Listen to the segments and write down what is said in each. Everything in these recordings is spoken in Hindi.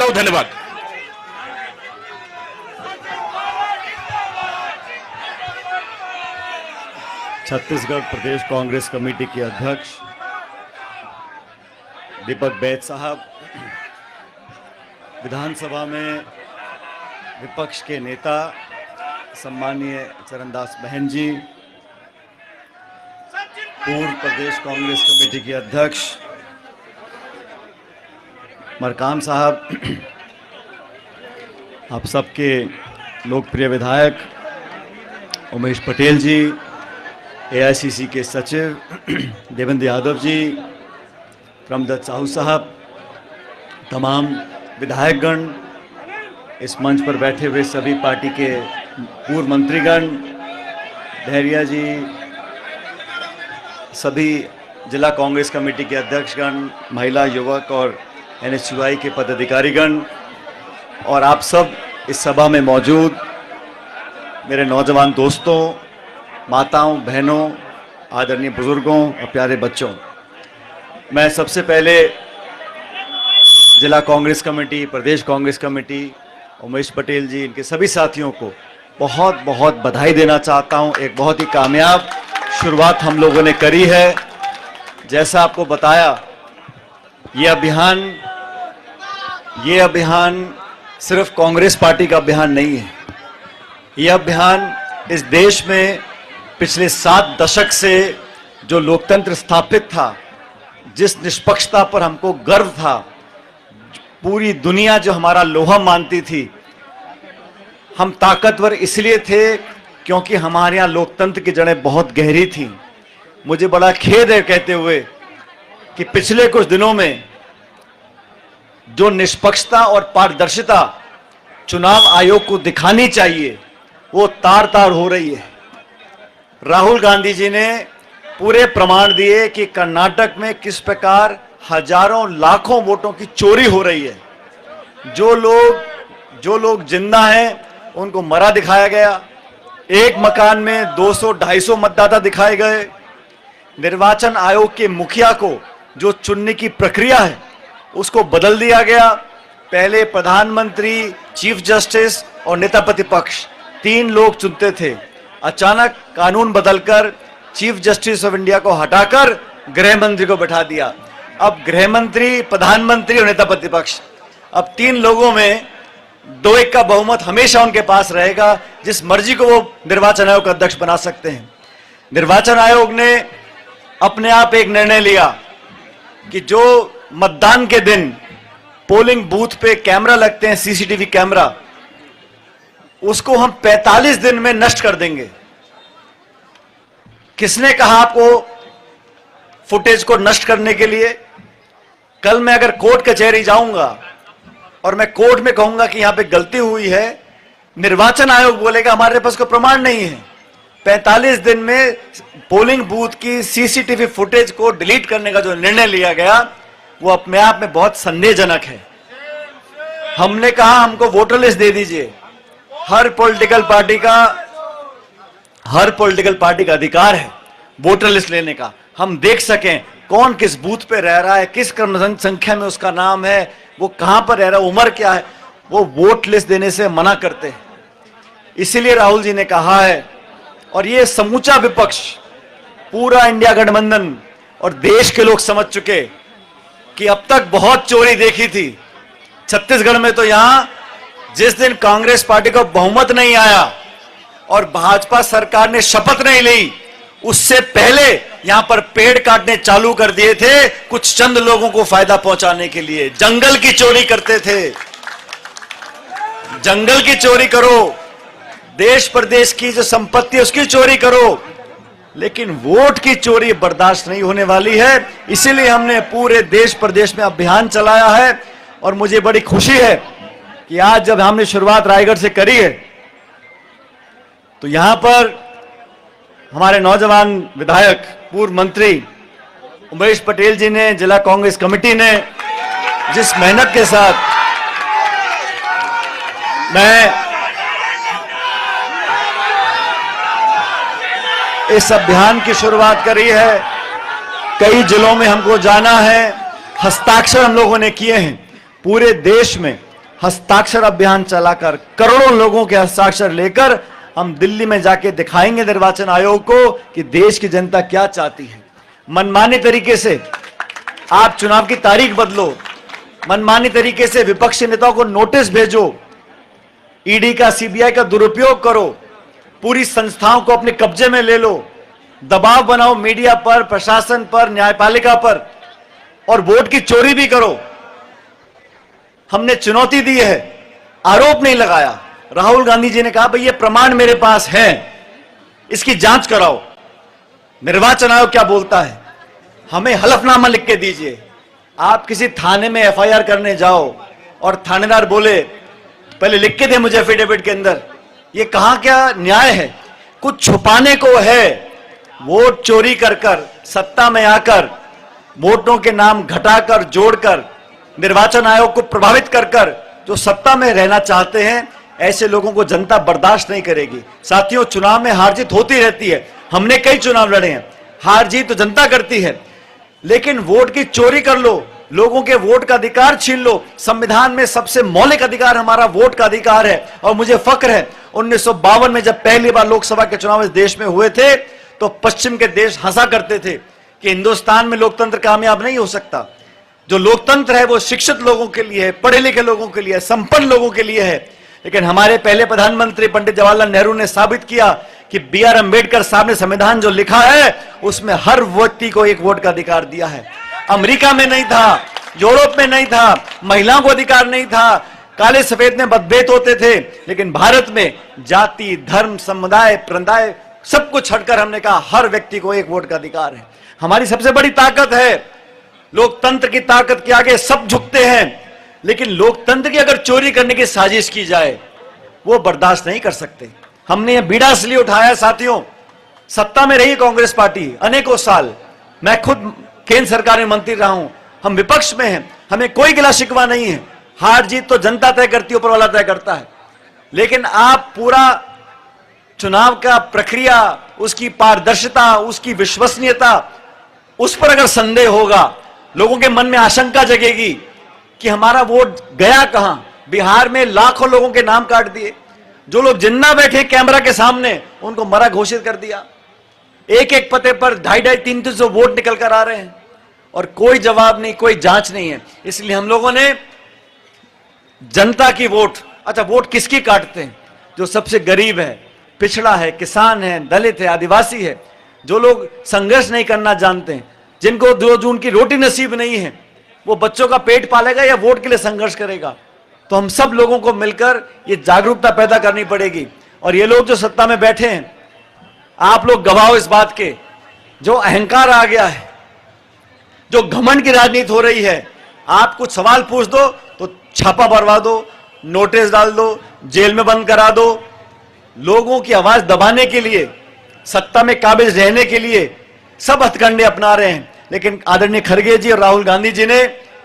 बहुत धन्यवाद। छत्तीसगढ़ प्रदेश कांग्रेस कमेटी के अध्यक्ष दीपक बैद साहब, विधानसभा में विपक्ष के नेता सम्मानीय चरणदास बहन जी, पूर्व प्रदेश कांग्रेस कमेटी के अध्यक्ष मरकाम साहब, आप सबके लोकप्रिय विधायक उमेश पटेल जी, एआईसीसी के सचिव देवेंद्र यादव जी, प्रमदत्त साहू साहब, तमाम विधायकगण, इस मंच पर बैठे हुए सभी पार्टी के पूर्व मंत्रीगण, धैर्या जी, सभी जिला कांग्रेस कमेटी के अध्यक्षगण, महिला, युवक और एनएसयूआई के पदाधिकारीगण और आप सब इस सभा में मौजूद मेरे नौजवान दोस्तों, माताओं, बहनों, आदरणीय बुजुर्गों और प्यारे बच्चों, मैं सबसे पहले जिला कांग्रेस कमेटी, प्रदेश कांग्रेस कमेटी, उमेश पटेल जी, इनके सभी साथियों को बहुत बहुत बधाई देना चाहता हूं। एक बहुत ही कामयाब शुरुआत हम लोगों ने करी है। जैसा आपको बताया, ये अभियान सिर्फ कांग्रेस पार्टी का अभियान नहीं है। यह अभियान इस देश में पिछले 7 दशक से जो लोकतंत्र स्थापित था, जिस निष्पक्षता पर हमको गर्व था, पूरी दुनिया जो हमारा लोहा मानती थी, हम ताकतवर इसलिए थे क्योंकि हमारे यहाँ लोकतंत्र की जड़ें बहुत गहरी थीं। मुझे बड़ा खेद है कहते हुए कि पिछले कुछ दिनों में जो निष्पक्षता और पारदर्शिता चुनाव आयोग को दिखानी चाहिए, वो तार तार हो रही है। राहुल गांधी जी ने पूरे प्रमाण दिए कि कर्नाटक में किस प्रकार हजारों लाखों वोटों की चोरी हो रही है। जो लोग जिंदा हैं उनको मरा दिखाया गया। एक मकान में 200-250 मतदाता दिखाए गए। निर्वाचन आयोग के मुखिया को जो चुनने की प्रक्रिया है उसको बदल दिया गया। पहले प्रधानमंत्री, चीफ जस्टिस और नेता प्रतिपक्ष 3 लोग चुनते थे। अचानक कानून बदलकर चीफ जस्टिस ऑफ इंडिया को हटाकर गृह मंत्री को बैठा दिया। अब गृह मंत्री, प्रधानमंत्री और नेता प्रतिपक्ष, अब 3 लोगों में 2-1 का बहुमत हमेशा उनके पास रहेगा। जिस मर्जी को वो निर्वाचन आयोग का अध्यक्ष बना सकते हैं। निर्वाचन आयोग ने अपने आप एक निर्णय लिया कि जो मतदान के दिन पोलिंग बूथ पे कैमरा लगते हैं, सीसीटीवी कैमरा, उसको हम 45 दिन में नष्ट कर देंगे। किसने कहा आपको फुटेज को नष्ट करने के लिए? कल मैं अगर कोर्ट कचहरी जाऊंगा और मैं कोर्ट में कहूंगा कि यहां पे गलती हुई है, निर्वाचन आयोग बोलेगा हमारे पास कोई प्रमाण नहीं है। 45 दिन में पोलिंग बूथ की सीसीटीवी फुटेज को डिलीट करने का जो निर्णय लिया गया, वो अपने आप में बहुत संदेहजनक है। हमने कहा हमको वोटर लिस्ट दे दीजिए। हर पॉलिटिकल पार्टी का अधिकार है वोटर लिस्ट लेने का। हम देख सकें कौन किस बूथ पे रह रहा है, किस क्रम संख्या में उसका नाम है, वो कहां पर रह रहा है, उम्र क्या है। वो वोट लिस्ट देने से मना करते हैं। इसीलिए राहुल जी ने कहा है, और ये समूचा विपक्ष, पूरा इंडिया गठबंधन और देश के लोग समझ चुके कि अब तक बहुत चोरी देखी थी। छत्तीसगढ़ में तो यहां जिस दिन कांग्रेस पार्टी को बहुमत नहीं आया और भाजपा सरकार ने शपथ नहीं ली, उससे पहले यहां पर पेड़ काटने चालू कर दिए थे कुछ चंद लोगों को फायदा पहुंचाने के लिए। जंगल की चोरी करते थे। जंगल की चोरी करो, देश प्रदेश की जो संपत्ति है उसकी चोरी करो, लेकिन वोट की चोरी बर्दाश्त नहीं होने वाली है। इसीलिए हमने पूरे देश प्रदेश में अभियान चलाया है। और मुझे बड़ी खुशी है कि आज जब हमने शुरुआत रायगढ़ से करी है, तो यहां पर हमारे नौजवान विधायक, पूर्व मंत्री उमेश पटेल जी ने, जिला कांग्रेस कमेटी ने जिस मेहनत के साथ मैं इस अभियान की शुरुआत करी है, कई जिलों में हमको जाना है, हस्ताक्षर हम लोगों ने किए हैं। पूरे देश में हस्ताक्षर अभियान चलाकर करोड़ों लोगों के हस्ताक्षर लेकर हम दिल्ली में जाके दिखाएंगे निर्वाचन आयोग को कि देश की जनता क्या चाहती है। मनमाने तरीके से आप चुनाव की तारीख बदलो, मनमानी तरीके से विपक्षी नेताओं को नोटिस भेजो, ईडी का सीबीआई का दुरुपयोग करो, पूरी संस्थाओं को अपने कब्जे में ले लो, दबाव बनाओ मीडिया पर, प्रशासन पर, न्यायपालिका पर, और वोट की चोरी भी करो। हमने चुनौती दी है, आरोप नहीं लगाया। राहुल गांधी जी ने कहा भाई ये प्रमाण मेरे पास है, इसकी जांच कराओ। निर्वाचन आयोग क्या बोलता है, हमें हलफनामा लिख के दीजिए। आप किसी थाने में एफआईआर करने जाओ और थानेदार बोले पहले लिख के दे मुझे एफिडेविट के अंदर, ये कहां क्या न्याय है? कुछ छुपाने को है। वोट चोरी कर कर, सत्ता में आकर, वोटों के नाम घटाकर जोड़कर, निर्वाचन आयोग को प्रभावित कर कर जो सत्ता में रहना चाहते हैं, ऐसे लोगों को जनता बर्दाश्त नहीं करेगी। साथियों, चुनाव में हार जीत होती रहती है, हमने कई चुनाव लड़े हैं, हार जीत तो जनता करती है, लेकिन वोट की चोरी कर लो, लोगों के वोट का अधिकार छीन लो। संविधान में सबसे मौलिक अधिकार हमारा वोट का अधिकार है। और मुझे फक्र है 1952 में जब पहली बार लोकसभा के चुनाव इस देश में हुए थे तो पश्चिम के देश हंसा करते थे कि हिंदुस्तान में लोकतंत्र कामयाब नहीं हो सकता। जो लोकतंत्र है वो शिक्षित लोगों के लिए है, पढ़े लिखे लोगों के लिए है, संपन्न लोगों के लिए है। लेकिन हमारे पहले प्रधानमंत्री पंडित जवाहरलाल नेहरू ने साबित किया कि बी.आर. अम्बेडकर साहब ने संविधान जो लिखा है उसमें हर व्यक्ति को एक वोट का अधिकार दिया है। अमेरिका में नहीं था, यूरोप में नहीं था, महिलाओं को अधिकार नहीं था, काले सफेद में मतभेद होते थे, लेकिन भारत में जाति, धर्म, समुदाय, प्रदाय सब कुछ छड़कर हमने कहा हर व्यक्ति को एक वोट का अधिकार है। हमारी सबसे बड़ी ताकत है। लोकतंत्र की ताकत के आगे सब झुकते हैं, लेकिन लोकतंत्र की अगर चोरी करने की साजिश की जाए वो बर्दाश्त नहीं कर सकते। हमने ये बीड़ा इसलिए उठाया साथियों, सत्ता में रही कांग्रेस पार्टी अनेकों साल, मैं खुद केंद्र सरकार में मंत्री रहा हूं, हम विपक्ष में हैं, हमें कोई गिला शिकवा नहीं है। हार जीत तो जनता तय करती है, ऊपर वाला तय करता है। लेकिन आप पूरा चुनाव का प्रक्रिया, उसकी पारदर्शिता, उसकी विश्वसनीयता, उस पर अगर संदेह होगा, लोगों के मन में आशंका जगेगी कि हमारा वोट गया कहां। बिहार में लाखों लोगों के नाम काट दिए, जो लोग जिन्ना बैठे कैमरा के सामने उनको मरा घोषित कर दिया। एक एक पते पर 250-300 वोट निकल कर आ रहे हैं और कोई जवाब नहीं, कोई जांच नहीं है। इसलिए हम लोगों ने जनता की वोट, अच्छा वोट किसकी काटते हैं? जो सबसे गरीब है, पिछड़ा है, किसान है, दलित है, आदिवासी है, जो लोग संघर्ष नहीं करना जानते हैं, जिनको जो उनकी रोटी नसीब नहीं है, वो बच्चों का पेट पालेगा या वोट के लिए संघर्ष करेगा? तो हम सब लोगों को मिलकर ये जागरूकता पैदा करनी पड़ेगी। और ये लोग जो सत्ता में बैठे हैं, आप लोग गवाह इस बात के, जो अहंकार आ गया है, जो घमंड की राजनीति हो रही है, आप कुछ सवाल पूछ दो तो छापा भरवा दो, नोटिस डाल दो, जेल में बंद करा दो। लोगों की आवाज दबाने के लिए, सत्ता में काबिज रहने के लिए सब हथकंडे अपना रहे हैं। लेकिन आदरणीय खड़गे जी और राहुल गांधी जी ने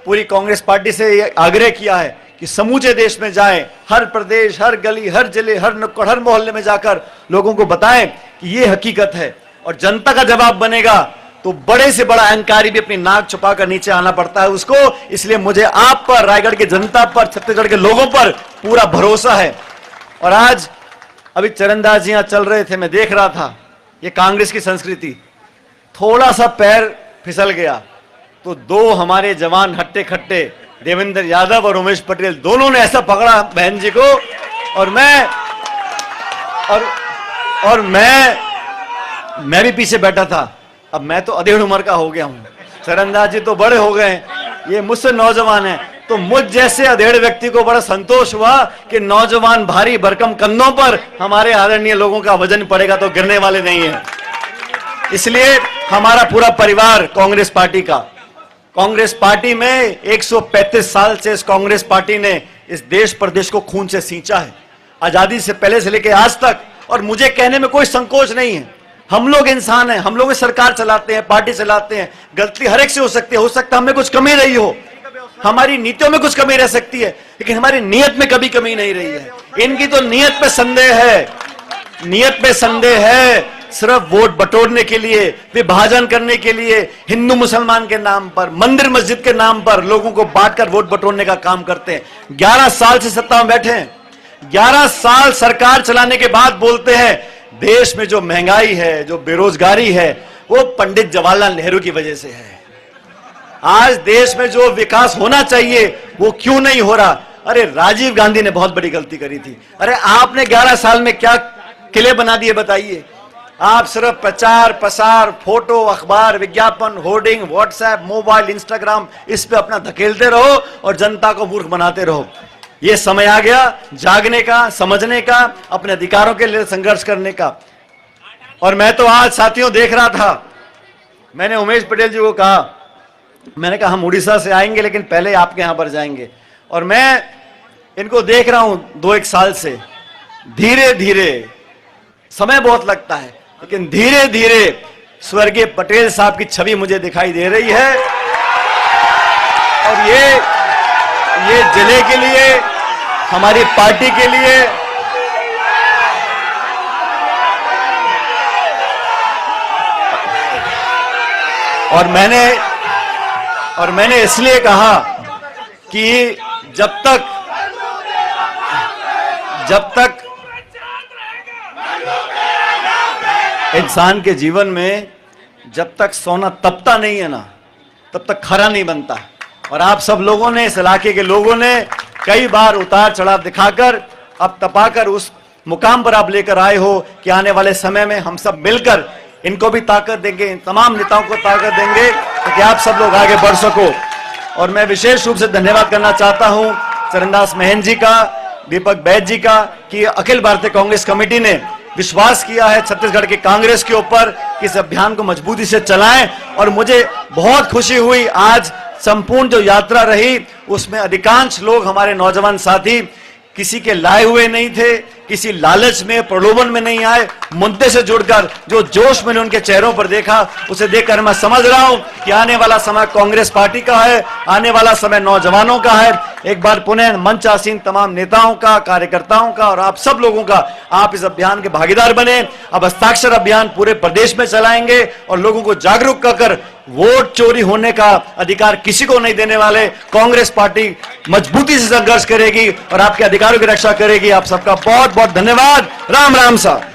पूरी कांग्रेस पार्टी से यह आग्रह किया है कि समूचे देश में जाएं, हर प्रदेश, हर गली, हर जिले, हर नुक्कड़, हर मोहल्ले में जाकर लोगों को बताएं कि ये हकीकत है। और जनता का जवाब बनेगा तो बड़े से बड़ा अहंकारी भी अपनी नाक छुपाकर नीचे आना पड़ता है उसको। इसलिए मुझे आप पर, रायगढ़ की जनता पर, छत्तीसगढ़ के लोगों पर पूरा भरोसा है। और आज अभी चरणदास जी यहां चल रहे थे, मैं देख रहा था, ये कांग्रेस की संस्कृति, थोड़ा सा पैर फिसल गया तो दो हमारे जवान हट्टे खट्टे, देवेंद्र यादव और उमेश पटेल, दोनों ने ऐसा पकड़ा बहन जी को, और मैं भी पीछे बैठा था। अब मैं तो अधेड़ उम्र का हो गया हूं, चरणदास जी तो बड़े हो गए, ये मुझसे नौजवान है। तो मुझ जैसे अधेड़ व्यक्ति को बड़ा संतोष हुआ कि नौजवान भारी भरकम कंधों पर हमारे आदरणीय लोगों का वजन पड़ेगा तो गिरने वाले नहीं है। इसलिए हमारा पूरा परिवार कांग्रेस पार्टी का, कांग्रेस पार्टी में 135 साल से इस कांग्रेस पार्टी ने इस देश प्रदेश को खून से सींचा है, आजादी से पहले से लेकर आज तक। और मुझे कहने में कोई संकोच नहीं है, हम लोग इंसान हैं, हम लोग सरकार चलाते हैं, पार्टी चलाते हैं, गलती हर एक से हो सकती है, हमें कुछ कमी रही हो, हमारी नीतियों में कुछ कमी रह सकती है, लेकिन हमारी नियत में कभी कमी नहीं रही है। इनकी तो नियत पे संदेह है, नियत पे संदेह है सिर्फ वोट बटोरने के लिए, विभाजन करने के लिए, हिंदू मुसलमान के नाम पर, मंदिर मस्जिद के नाम पर लोगों को बांटकर वोट बटोरने का काम करते हैं। 11 साल से सत्ता में बैठे हैं, 11 साल सरकार चलाने के बाद बोलते हैं देश में जो महंगाई है, जो बेरोजगारी है, वो पंडित जवाहरलाल नेहरू की वजह से है। आज देश में जो विकास होना चाहिए वो क्यों नहीं हो रहा? अरे राजीव गांधी ने बहुत बड़ी गलती करी थी। अरे आपने 11 साल में क्या किले बना दिए बताइए? आप सिर्फ प्रचार प्रसार, फोटो, अखबार, विज्ञापन, होर्डिंग, व्हाट्सएप, मोबाइल, इंस्टाग्राम, इस पे अपना धकेलते रहो और जनता को मूर्ख बनाते रहो। यह समय आ गया जागने का, समझने का, अपने अधिकारों के लिए संघर्ष करने का। और मैं तो आज साथियों देख रहा था, मैंने उमेश पटेल जी को कहा, मैंने कहा हम उड़ीसा से आएंगे लेकिन पहले आपके यहां पर जाएंगे। और मैं इनको देख रहा हूं 2-1 साल से, धीरे धीरे, समय बहुत लगता है लेकिन धीरे धीरे स्वर्गीय पटेल साहब की छवि मुझे दिखाई दे रही है। और ये जिले के लिए, हमारी पार्टी के लिए, और मैंने इसलिए कहा कि जब तक इंसान के जीवन में जब तक सोना तपता नहीं है ना, तब तक खरा नहीं बनता। और आप सब लोगों ने, इस इलाके के लोगों ने कई बार उतार चढ़ाव दिखाकर अब तपाकर उस मुकाम पर आप लेकर आए हो कि आने वाले समय में हम सब मिलकर इनको भी ताकत देंगे, इन तमाम नेताओं को ताकत देंगे ताकि आप सब लोग आगे बढ़ सको। और मैं विशेष रूप से धन्यवाद करना चाहता हूं चरणदास महंत जी का, दीपक बैद जी का, कि अखिल भारतीय कांग्रेस कमेटी ने विश्वास किया है छत्तीसगढ़ की कांग्रेस के ऊपर कि इस अभियान को मजबूती से चलाएं। और मुझे बहुत खुशी हुई, आज संपूर्ण जो यात्रा रही उसमें अधिकांश लोग, हमारे नौजवान साथी, किसी के लाए हुए नहीं थे, किसी लालच में, प्रलोभन में नहीं आए, मुद्दे से जुड़कर जो जोश मैंने उनके चेहरों पर देखा, उसे देखकर मैं समझ रहा हूं कि आने वाला समय कांग्रेस पार्टी का है, आने वाला समय नौजवानों का है। एक बार पुनः मंच आसीन तमाम नेताओं का, कार्यकर्ताओं का और आप सब लोगों का, आप इस अभियान के भागीदार बने। अब हस्ताक्षर अभियान पूरे प्रदेश में चलाएंगे और लोगों को जागरूक कर वोट चोरी होने का अधिकार किसी को नहीं देने वाले। कांग्रेस पार्टी मजबूती से संघर्ष करेगी और आपके अधिकारों की रक्षा करेगी। आप सबका बहुत बहुत धन्यवाद। राम राम साहब।